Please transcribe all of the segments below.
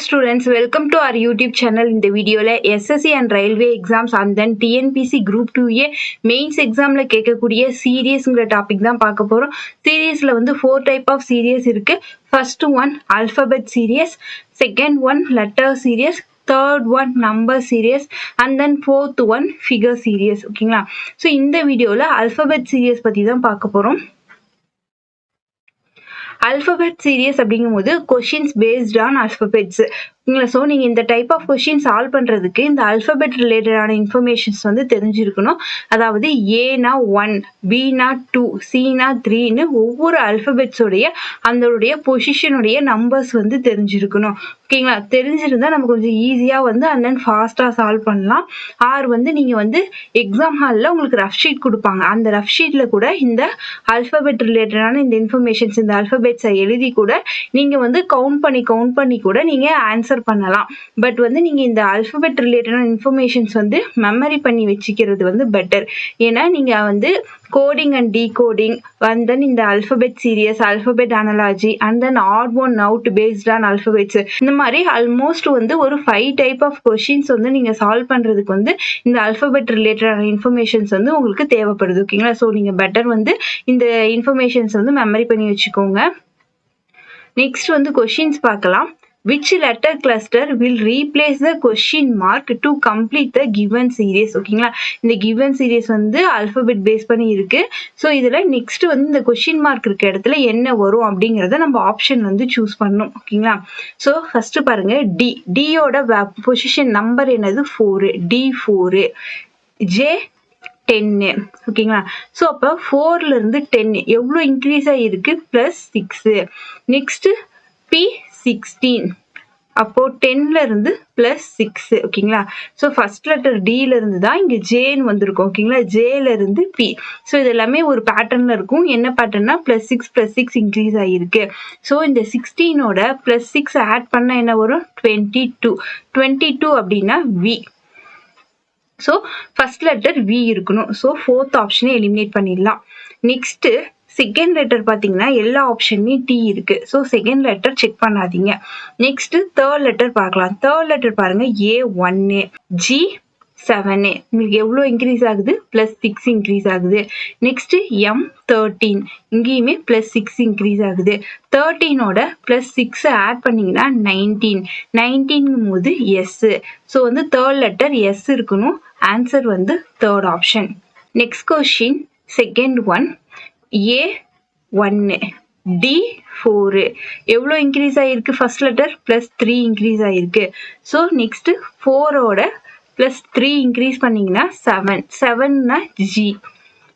students, welcome to our YouTube channel. In the video la SSC and railway exams and then TNPC group 2A mains exam la கேட்கக்கூடிய சீரியஸ்ங்கற topic தான் பார்க்க போறோம். சீரியஸ்ல வந்து 4 type of series இருக்கு. First one alphabet series, second one letter series, third one number series and then fourth one figure series. ஓகேங்களா? So இந்த வீடியோல alphabet series பத்தி தான் பார்க்க போறோம். Alphabet series அப்படிங்கும்போது questions based on alphabets. So நீங்கள் இந்த டைப் ஆஃப் கொஷின் சால்வ் பண்ணுறதுக்கு இந்த அல்ஃபபெட் ரிலேட்டடான இன்ஃபர்மேஷன்ஸ் வந்து தெரிஞ்சிருக்கணும். அதாவது ஏனா 1, பினா 2, சினா 3ன்னு ஒவ்வொரு அல்ஃபபெட்ஸோடைய அதோடைய பொசிஷனுடைய நம்பர்ஸ் வந்து தெரிஞ்சிருக்கணும். ஓகேங்களா? தெரிஞ்சிருந்தா நம்ம கொஞ்சம் ஈஸியாக வந்து அண்ட் தென் ஃபாஸ்ட்டாக சால்வ் பண்ணலாம். ஆர் வந்து நீங்கள் வந்து எக்ஸாம் ஹாலில் உங்களுக்கு ரஃப் ஷீட் கொடுப்பாங்க. அந்த ரஃப் ஷீட்டில் கூட இந்த அல்ஃபபெட் ரிலேட்டடான இந்த இன்ஃபர்மேஷன்ஸ் இந்த அல்ஃபபெட்ஸை எழுதி கூட நீங்கள் வந்து கவுண்ட் பண்ணி கூட நீங்கள் ஆன்சர் பண்ணலாம். பட் வந்து நீங்க இந்த அல்பபெட் ரிலேட்டடான இன்ஃபர்மேஷன்ஸ் வந்து மெமரி பண்ணி வச்சுக்கிறது வந்து பெட்டர். ஏன்னா நீங்க வந்து coding and decoding and then இந்த alphabet series, alphabet analogy and then odd one out based on alphabets, இந்த மாதிரி ஆல்மோஸ்ட் வந்து ஒரு 5 டைப் ஆஃப் கொஸ்டின்ஸ் வந்து நீங்க சால்வ் பண்றதுக்கு வந்து இந்த அல்பபெட் ரிலேட்டடான இன்ஃபர்மேஷன்ஸ் வந்து உங்களுக்கு தேவைப்படுது. ஓகேங்களா? ஸோ நீங்க பெட்டர் வந்து இந்த இன்ஃபர்மேஷன்ஸ் வந்து மெமரி பண்ணி வச்சுக்கோங்க. நெக்ஸ்ட் வந்து கொஸ்டின்ஸ் பார்க்கலாம். Which letter cluster will replace the question mark to complete the given series? ஓகேங்களா? இந்த given series வந்து அல்பபெட் பேஸ் பண்ணி இருக்கு. ஸோ இதில் நெக்ஸ்ட் வந்து இந்த கொஸ்டின் மார்க் இருக்க இடத்துல என்ன வரும் அப்படிங்கிறத நம்ம ஆப்ஷன் வந்து சூஸ் பண்ணணும். ஓகேங்களா? ஸோ ஃபர்ஸ்ட் பாருங்க டியோட பொசிஷன் நம்பர் என்னது 4, D4, J 10. ஓகேங்களா? ஸோ அப்போ 4ல இருந்து 10 எவ்வளோ இன்க்ரீஸ் ஆகிருக்கு? +6. நெக்ஸ்ட் P16, அப்போ 10ல இருந்து +6. ஓகேங்களா? ஸோ ஃபர்ஸ்ட் லெட்டர் டில இருந்து தான் இங்க ஜேன்னு வந்திருக்கும். ஓகேங்களா? ஜேல இருந்து பி. ஸோ இது எல்லாமே ஒரு பேட்டர்ன்ல இருக்கும். என்ன பேட்டர்னா +6 இன்க்ரீஸ் ஆகிருக்கு. ஸோ இந்த 16ஓட +6 ஆட் பண்ணா என்ன வரும்? 22 அப்படின்னா V. So first letter V இருக்கணும். ஸோ 4th ஆப்ஷனை எலிமினேட் பண்ணிடலாம். நெக்ஸ்ட் செகண்ட் லெட்டர் பார்த்தீங்கன்னா எல்லா ஆப்ஷன்லையும் டி இருக்கு. ஸோ செகண்ட் லெட்டர் செக் பண்ணாதீங்க. நெக்ஸ்ட் தேர்ட் லெட்டர் பார்க்கலாம். தேர்ட் லெட்டர் பாருங்க A1, G7 உங்களுக்கு எவ்வளோ இன்க்ரீஸ் ஆகுது? +6 இன்க்ரீஸ் ஆகுது. நெக்ஸ்ட் M13 இங்கேயுமே +6 இன்க்ரீஸ் ஆகுது. 13ஓட +6 ஆட் பண்ணீங்கன்னா 19 போது எஸ். ஸோ வந்து தேர்ட் லெட்டர் எஸ் இருக்கணும். ஆன்சர் வந்து third option. Next question second one A1, D4 எவ்வளோ இன்க்ரீஸ் ஆகிருக்கு? ஃபர்ஸ்ட் லெட்டர் +3 இன்க்ரீஸ் ஆகிருக்கு. ஸோ நெக்ஸ்ட் 4ஓட +3 இன்க்ரீஸ் பண்ணீங்கன்னா 7னா G.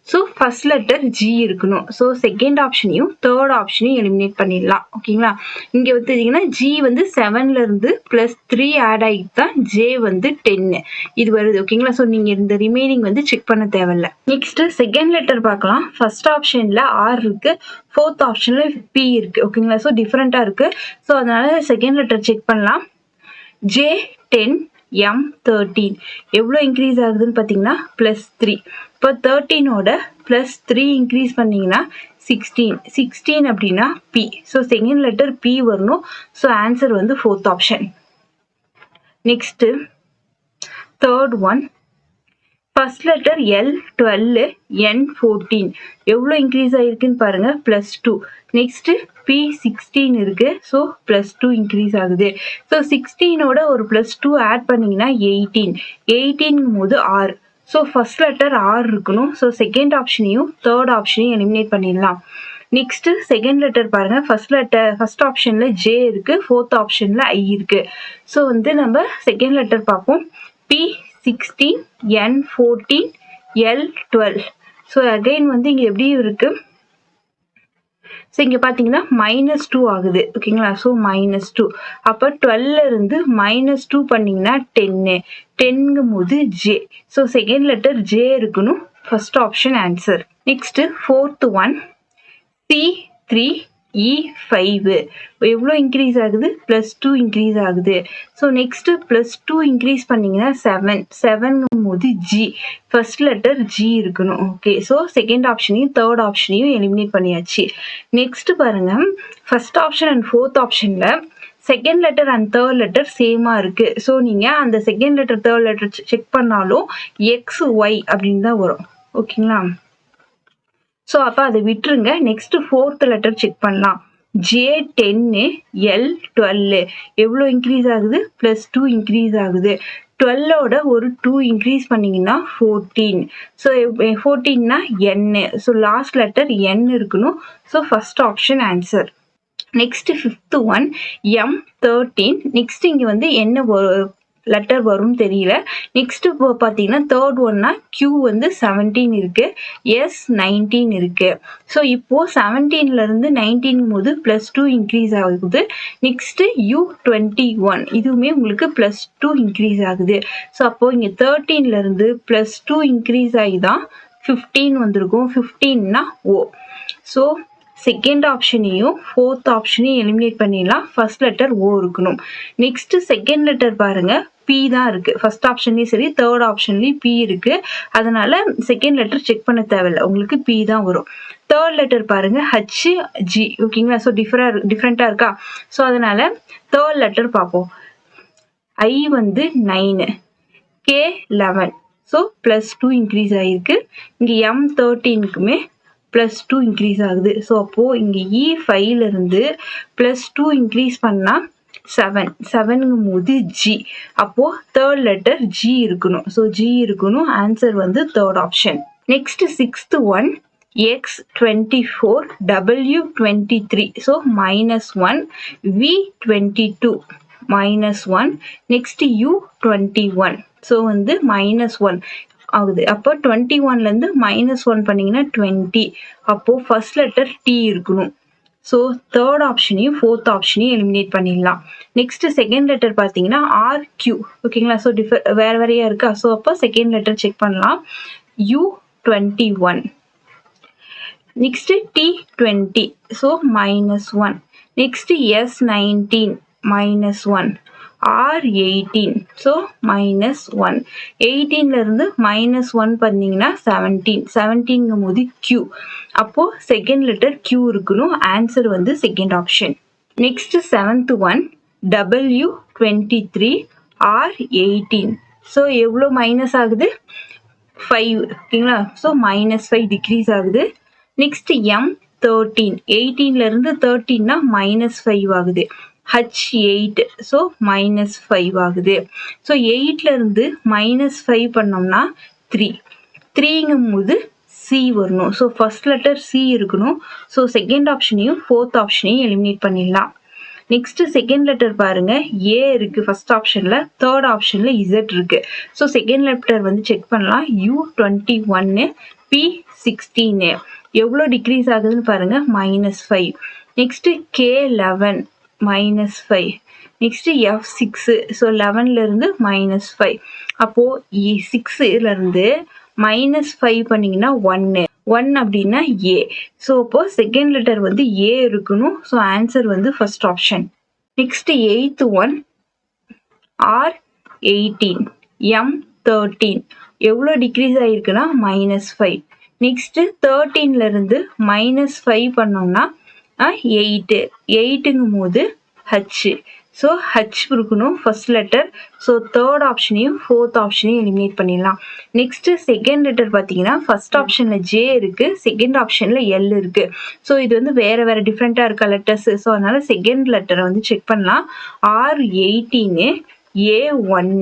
So first letter G இருக்கணும். ஸோ செகண்ட் ஆப்ஷனையும் தேர்ட் ஆப்ஷனையும் எலிமினேட் பண்ணிடலாம். ஓகேங்களா? இங்கே பார்த்தீங்கன்னா ஜி வந்து 7ல இருந்து +3 ஆட் ஆகிட்டு தான் ஜே வந்து 10 இது வருது. ஓகேங்களா? ஸோ நீங்கள் இந்த ரிமைனிங் வந்து செக் பண்ண தேவையில்ல. நெக்ஸ்ட் செகண்ட் லெட்டர் பார்க்கலாம். ஃபர்ஸ்ட் ஆப்ஷன்ல ஆர் இருக்கு, ஃபோர்த் ஆப்ஷன்ல பி இருக்கு. ஓகேங்களா? ஸோ டிஃப்ரெண்டா இருக்கு. ஸோ அதனால செகண்ட் லெட்டர் செக் பண்ணலாம். J10, M13 எவ்வளோ இன்க்ரீஸ் ஆகுதுன்னு பார்த்தீங்கன்னா +3. இப்போ 13ஓட +3 இன்க்ரீஸ் பண்ணீங்கன்னா 16 அப்படின்னா B. So second letter B வரணும். ஸோ ஆன்சர் வந்து 4th option. Next third one first letter L12, N14 எவ்வளோ இன்க்ரீஸ் ஆகிருக்குன்னு பாருங்க +2. நெக்ஸ்ட் P16 இருக்கு. ஸோ +2 இன்க்ரீஸ் ஆகுது. ஸோ 16ஓட ஒரு +2 ஆட் பண்ணீங்கன்னா 18 போது R. So first letter R இருக்கணும். ஸோ செகண்ட் ஆப்ஷனையும் தேர்ட் ஆப்ஷனையும் எலிமினேட் பண்ணிடலாம். நெக்ஸ்ட் செகண்ட் லெட்டர் பாருங்க. ஃபர்ஸ்ட் ஆப்ஷன்ல ஜே இருக்கு, ஃபோர்த் ஆப்ஷன்ல ஐ இருக்கு. ஸோ வந்து நம்ம செகண்ட் லெட்டர் பார்ப்போம். P16, N14, L12. So again வந்து இங்க எப்படி இருக்கு? ஸோ இங்கே பார்த்தீங்கன்னா -2 ஆகுது. ஓகேங்களா? ஸோ -2 அப்போ 12ல இருந்து -2 பண்ணீங்கன்னா 10 போது J. So second letter J இருக்கணும். First option answer. Next fourth one C3E5 எவ்வளோ இன்க்ரீஸ் ஆகுது? +2 இன்க்ரீஸ் ஆகுது. ஸோ நெக்ஸ்ட் +2 இன்க்ரீஸ் பண்ணீங்கன்னா 7 போது ஜி. ஃபர்ஸ்ட் லெட்டர் ஜி இருக்கணும். ஓகே. ஸோ செகண்ட் ஆப்ஷனையும் தேர்ட் ஆப்ஷனையும் எலிமினேட் பண்ணியாச்சு. நெக்ஸ்ட் பாருங்க, ஃபர்ஸ்ட் ஆப்ஷன் அண்ட் ஃபோர்த் ஆப்ஷன்ல second letter and third letter சேமாக இருக்குது. ஸோ நீங்கள் அந்த second letter third letter check பண்ணாலும் எக்ஸ் ஒய் அப்படின்னு தான் வரும். ஓகேங்களா? ஸோ அப்போ அதை விட்டுருங்க. நெக்ஸ்ட் ஃபோர்த் லெட்டர் செக் பண்ணலாம். J10 L12 எவ்வளோ இன்க்ரீஸ் ஆகுது? +2 இன்க்ரீஸ் ஆகுது. 12ஓட ஒரு 2 இன்க்ரீஸ் பண்ணிங்கன்னா 14. ஸோ 14னா N. So last letter N இருக்கணும். So first option answer. Next fifth one M13. Next இங்கே வந்து என்ன லெட்டர் வரும்னு தெரியல. நெக்ஸ்ட் இப்போ பார்த்தீங்கன்னா தேர்ட் ஒன்னா Q வந்து 17 இருக்கு, S19 இருக்கு. ஸோ இப்போ 17லேருந்து 19 போது +2 இன்க்ரீஸ் ஆகுது. நெக்ஸ்ட் U21 இதுவுமே உங்களுக்கு +2 இன்க்ரீஸ் ஆகுது. ஸோ அப்போ இங்கே 13லேருந்து +2 இன்க்ரீஸ் ஆகி தான் 15 வந்திருக்கும். 15னா O. ஸோ செகண்ட் ஆப்ஷனையும் ஃபோர்த் ஆப்ஷனையும் எலிமினேட் பண்ணிடலாம். ஃபர்ஸ்ட் லெட்டர் O இருக்கணும். நெக்ஸ்ட் செகண்ட் லெட்டர் பாருங்க, P தான் இருக்கு. ஃபர்ஸ்ட் ஆப்ஷன்லயும் சரி தேர்ட் ஆப்ஷன்லயும் P இருக்கு. அதனால செகண்ட் லெட்டர் செக் பண்ண தேவையில்லை, உங்களுக்கு P தான் வரும். தேர்ட் லெட்டர் பாருங்க HG. ஓகேங்களா? ஸோ டிஃப்ரெண்டா இருக்கா? ஸோ அதனால தேர்ட் லெட்டர் பார்ப்போம். I வந்து 9, K 11. ஸோ +2 இன்க்ரீஸ் ஆகிருக்கு. இங்கே M13க்குமே +2 இன்க்ரீஸ் ஆகுது. ஸோ அப்போது இங்கே E5லேருந்து +2 இன்க்ரீஸ் பண்ணால் 7. 7ங்கும் போது G. அப்போது தேர்ட் லெட்டர் G இருக்கணும். ஸோ G இருக்கணும். ஆன்சர் வந்து third option. Next sixth one X24 W23. So -1. V22 -1. Next U21. So வந்து -1 ஆகுது. அப்போ 21லேருந்து -1 பண்ணிங்கன்னா 20. அப்போது ஃபர்ஸ்ட் லெட்டர் T இருக்கணும். ஸோ தேர்ட் ஆப்ஷனையும் ஃபோர்த் ஆப்ஷனையும் எலிமினேட் பண்ணிடலாம். நெக்ஸ்ட் செகண்ட் லெட்டர் பார்த்தீங்கன்னா RQ. ஓகேங்களா? ஸோ வேறு வேறையாக இருக்கா? ஸோ அப்போ செகண்ட் லெட்டர் செக் பண்ணலாம். U21. Next T20. So -1. Next S19 -1. R18. So -1. 18லேருந்து -1 பண்ணிங்கன்னா 17. 17ங்கும் போது Q. அப்போது செகண்ட் லெட்டர் Q இருக்கணும். ஆன்சர் வந்து second option. Next seventh one W23 R18. So எவ்வளோ மைனஸ் ஆகுது? 5. ஓகேங்களா? ஸோ -5 டிக்ரீஸ் ஆகுது. Next M13. 18லேருந்து 13னா -5 ஆகுது. H8. ஸோ -5 ஆகுது. ஸோ 8லேருந்து -5 பண்ணோம்னா 3. 3ங்கும் போது C வரணும். ஸோ ஃபர்ஸ்ட் லெட்டர் C இருக்கணும். ஸோ செகண்ட் ஆப்ஷனையும் ஃபோர்த் ஆப்ஷனையும் எலிமினேட் பண்ணிடலாம். நெக்ஸ்ட் செகண்ட் லெட்டர் பாருங்க, A இருக்கு ஃபர்ஸ்ட் ஆப்ஷன்ல, தேர்ட் ஆப்ஷன்ல Z இருக்கு. ஸோ செகண்ட் லெட்டர் வந்து செக் பண்ணலாம். U21 P16 எவ்வளோ டிக்ரீஸ் ஆகுதுன்னு பாருங்க, -5. Next K11 -5. Next F6. So 11லேருந்து -5. அப்போ 6லேருந்து -5 பண்ணீங்கன்னா 1 அப்படின்னா A. ஸோ அப்போ செகண்ட் லெட்டர் வந்து A இருக்கணும். ஸோ ஆன்சர் வந்து first option. Next eighth one R18 M13 எவ்வளோ டிக்ரீஸ் ஆகிருக்குன்னா -5. நெக்ஸ்ட் 13லேருந்து -5 பண்ணோம்னா 8. 8ங்கும் போது H. ஸோ H இருக்கணும் ஃபர்ஸ்ட் லெட்டர். ஸோ தேர்ட் ஆப்ஷனையும் ஃபோர்த் ஆப்ஷனையும் எலிமினேட் பண்ணிடலாம். நெக்ஸ்ட் செகண்ட் லெட்டர் பார்த்தீங்கன்னா ஃபர்ஸ்ட் ஆப்ஷனில் J இருக்குது, செகண்ட் ஆப்ஷனில் L இருக்குது. ஸோ இது வந்து வேறு வேறு டிஃப்ரெண்ட்டாக இருக்க லெட்டர்ஸ். ஸோ அதனால் செகண்ட் லெட்டரை வந்து செக் பண்ணலாம். R18 A1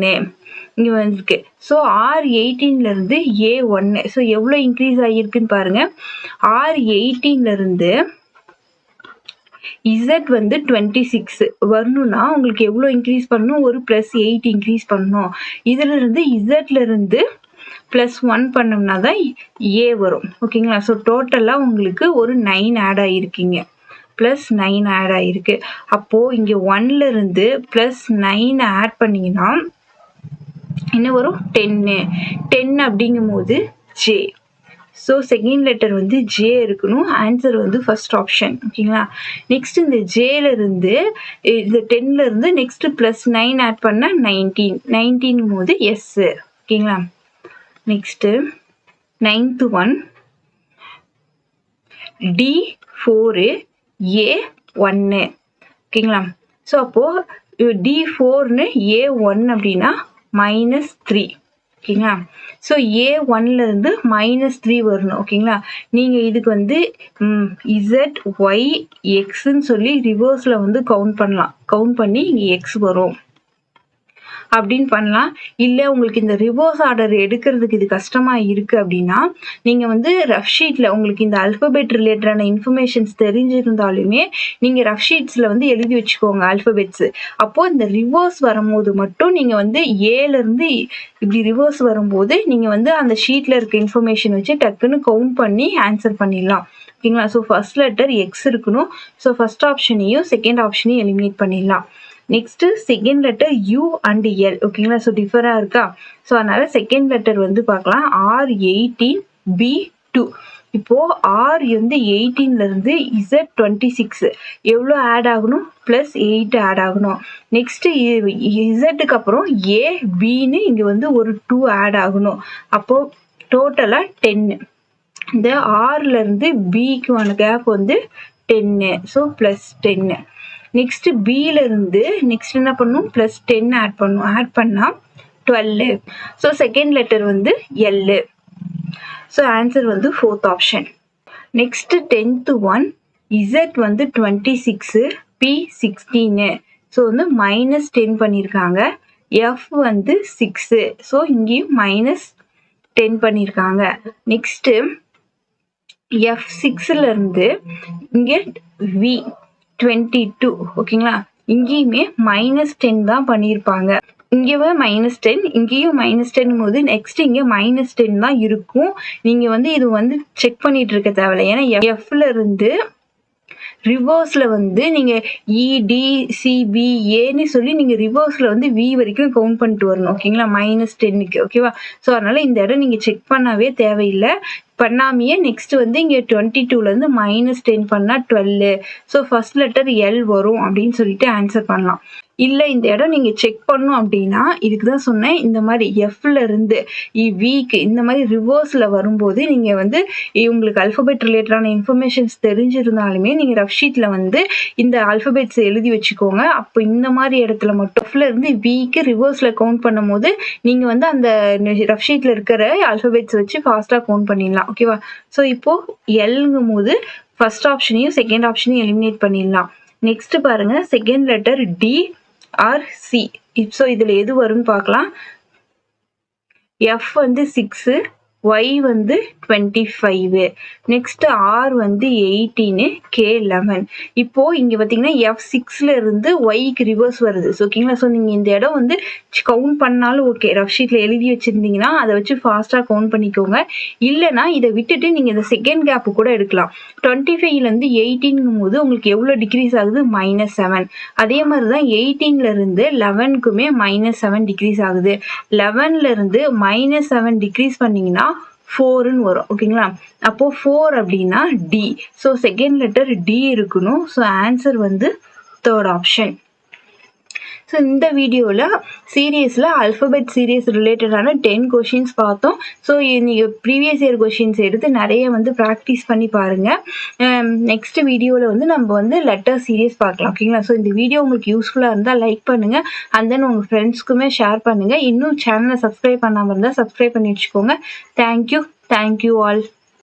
இங்கே வந்துருக்கு. ஸோ R18லேருந்து A1. ஸோ எவ்வளோ இன்க்ரீஸ் ஆகியிருக்குன்னு பாருங்கள். R18லேருந்து Z வந்து 26 வரணும்னா உங்களுக்கு எவ்வளோ இன்க்ரீஸ் பண்ணணும்? ஒரு +8 இன்க்ரீஸ் பண்ணணும். இதிலிருந்து Zலேருந்து +1 பண்ணோம்னா தான் A வரும். ஓகேங்களா? ஸோ டோட்டலாக உங்களுக்கு ஒரு 9 ஆட் ஆகிருக்கீங்க, +9 ஆட் ஆகிருக்கு. அப்போது இங்கே 1லேருந்து +9 ஆட் பண்ணிங்கன்னா என்ன வரும்? 10. 10 அப்படிங்கும் போது J. ஸோ செகண்ட் லெட்டர் வந்து J இருக்கணும். ஆன்சர் வந்து ஃபர்ஸ்ட் ஆப்ஷன். ஓகேங்களா? நெக்ஸ்ட் இந்த Jலேருந்து இந்த 10லேருந்து நெக்ஸ்ட் +9 ஆட் பண்ணால் 19. 19ங்கும் போது S. ஓகேங்களா? Next ninth one D4 A1. ஓகேங்களா? ஸோ அப்போது D4ன்னு A1 அப்படின்னா -3 ஓகேங்களா. ஸோ A1லேருந்து -3 வரணும் ஓகேங்களா. நீங்கள் இதுக்கு வந்து Z Y Xன்னு சொல்லி ரிவர்ஸில் வந்து கவுண்ட் பண்ணி இங்கே X வரும் அப்படின்னு பண்ணலாம். இல்லை உங்களுக்கு இந்த ரிவர்ஸ் ஆர்டர் எடுக்கிறதுக்கு இது கஷ்டமாக இருக்குது அப்படின்னா நீங்கள் வந்து ரஃப் ஷீட்டில் உங்களுக்கு இந்த அல்ஃபபெட் ரிலேட்டடான இன்ஃபர்மேஷன்ஸ் தெரிஞ்சிருந்தாலுமே நீங்கள் ரஃப் ஷீட்ஸில் வந்து எழுதி வச்சுக்கோங்க அல்ஃபபெட்ஸு. அப்போது இந்த ரிவர்ஸ் வரும்போது மட்டும் நீங்கள் வந்து ஏலேருந்து இப்படி ரிவர்ஸ் வரும்போது நீங்கள் வந்து அந்த ஷீட்டில் இருக்க இன்ஃபர்மேஷன் வச்சு டக்குன்னு கவுண்ட் பண்ணி ஆன்சர் பண்ணிடலாம் ஓகேங்களா. ஸோ ஃபர்ஸ்ட் லெட்டர் எக்ஸ் இருக்கணும். ஸோ ஃபர்ஸ்ட் ஆப்ஷனையும் செகண்ட் ஆப்ஷனையும் எலிமினேட் பண்ணிடலாம். Next second letter U and L ஓகேங்களா. ஸோ டிஃபராக இருக்கா. ஸோ அதனால செகண்ட் லெட்டர் வந்து பார்க்கலாம் R18 B2. இப்போ R வந்து 18லேருந்து Z26 எவ்வளோ ஆட் ஆகணும் +8 ஆட் ஆகணும். நெக்ஸ்ட் இசட்டுக்கு அப்புறம் ABன்னு இங்கே வந்து ஒரு 2 ஆட் ஆகணும். அப்போது டோட்டலாக 10. இந்த Rலேருந்து Bக்குவான கேப் வந்து 10. ஸோ +10. நெக்ஸ்ட் பியிலிருந்து நெக்ஸ்ட் என்ன பண்ணும் +10 ஆட் பண்ணும். ஆட் பண்ணால் 12. ஸோ செகண்ட் லெட்டர் வந்து L. ஸோ ஆன்சர் வந்து fourth option. Next 10th one Z வந்து 26 P 16. ஸோ வந்து -10 பண்ணியிருக்காங்க. F வந்து 6. ஸோ இங்கேயும் -10 பண்ணியிருக்காங்க. நெக்ஸ்ட்டு F6லேருந்து இங்கே V 22 ஓகேங்களா. இங்கேயுமே -10 தான் பண்ணியிருப்பாங்க. இங்கேவே -10 இங்கேயும் -10 போது நெக்ஸ்ட் இங்கே -10 தான் இருக்கும். நீங்கள் வந்து இது வந்து செக் பண்ணிட்டு இருக்க தேவையில்லை. ஏன்னா Fலேருந்து ரிவர்ஸில் வந்து நீங்கள் EDCBAன்னு சொல்லி நீங்கள் ரிவர்ஸில் வந்து V வரைக்கும் கவுண்ட் பண்ணிட்டு வரணும் ஓகேங்களா. -10க்கு ஓகேவா. ஸோ அதனால் இந்த இடம் நீங்கள் செக் பண்ணவே தேவையில்லை. பண்ணாமையே நெக்ஸ்ட் வந்து இங்கே 22லேருந்து -10 பண்ணால் 12. ஸோ ஃபர்ஸ்ட் லெட்டர் L வரும் அப்படின்னு சொல்லிட்டு ஆன்சர் பண்ணலாம். இல்லை இந்த இடம் நீங்கள் செக் பண்ணும் அப்படின்னா இதுக்கு தான் சொன்னேன். இந்த மாதிரி Fலேருந்து Vக்கு இந்த மாதிரி ரிவர்ஸில் வரும்போது நீங்கள் வந்து உங்களுக்கு அல்ஃபபெட் ரிலேட்டடான இன்ஃபர்மேஷன்ஸ் தெரிஞ்சிருந்தாலுமே நீங்கள் ரஃப் ஷீட்டில் வந்து இந்த அல்ஃபபெட்ஸ் எழுதி வச்சுக்கோங்க. அப்போ இந்த மாதிரி இடத்துல மட்டும் Fலேருந்து Vக்கு ரிவர்ஸில் கவுண்ட் பண்ணும் போது நீங்கள் வந்து அந்த ரஃப் ஷீட்டில் இருக்கிற அல்ஃபபெட்ஸ் வச்சு ஃபாஸ்ட்டாக கவுண்ட் பண்ணிடலாம் ஓகேவா. ஸோ இப்போது எல்ங்கும் போது ஃபர்ஸ்ட் ஆப்ஷனையும் செகண்ட் ஆப்ஷனையும் எலிமினேட் பண்ணிடலாம். நெக்ஸ்ட் பாருங்க second letter D or C. So இதில் எது வரும்னு பார்க்கலாம். F வந்து 6, Y வந்து 25, நெக்ஸ்ட் R வந்து 18, K 11. இப்போ இங்கே பார்த்தீங்கன்னா F6லேருந்து Yக்கு ரிவர்ஸ் வருது ஓகேங்களா. ஸோ நீங்கள் இந்த இடம் வந்து கவுண்ட் பண்ணாலும் ஓகே. ரஃப் ஷீட்டில் எழுதி வச்சுருந்தீங்கன்னா அதை வச்சு ஃபாஸ்ட்டாக கவுண்ட் பண்ணிக்கோங்க. இல்லைனா இதை விட்டுட்டு நீங்கள் இந்த செகண்ட் கேப்பு கூட எடுக்கலாம். 25லேருந்து 18ங்கும் போது உங்களுக்கு எவ்வளோ டிக்ரீஸ் ஆகுது -7. அதே மாதிரி தான் 18லேருந்து 11க்குமே -7 டிக்ரீஸ் ஆகுது. 11லேருந்து -7 டிக்ரீஸ் பண்ணிங்கன்னா 4ன்னு வரும் ஓகேங்களா. அப்போது 4 அப்படின்னா D. So second letter D இருக்கணும். ஸோ ஆன்சர் வந்து தேர்ட் ஆப்ஷன். ஸோ இந்த வீடியோவில் சீரியஸில் அல்ஃபபெட் சீரியஸ் ரிலேட்டடான 10 கொஷின்ஸ் பார்த்தோம். ஸோ நீங்கள் ப்ரீவியஸ் இயர் கொஷின்ஸ் எடுத்து நிறைய வந்து ப்ராக்டிஸ் பண்ணி பாருங்கள். நெக்ஸ்ட் வீடியோவில் வந்து நம்ம வந்து லெட்டர் சீரியஸ் பார்க்கலாம் ஓகேங்களா. ஸோ இந்த வீடியோ உங்களுக்கு யூஸ்ஃபுல்லாக இருந்தால் லைக் பண்ணுங்கள். அண்ட் தென் உங்கள் ஃப்ரெண்ட்ஸ்க்குமே ஷேர் பண்ணுங்கள். இன்னும் சேனலை சப்ஸ்கிரைப் பண்ணாமல் இருந்தால் சப்ஸ்கிரைப் பண்ணி வச்சுக்கோங்க. Thank you all.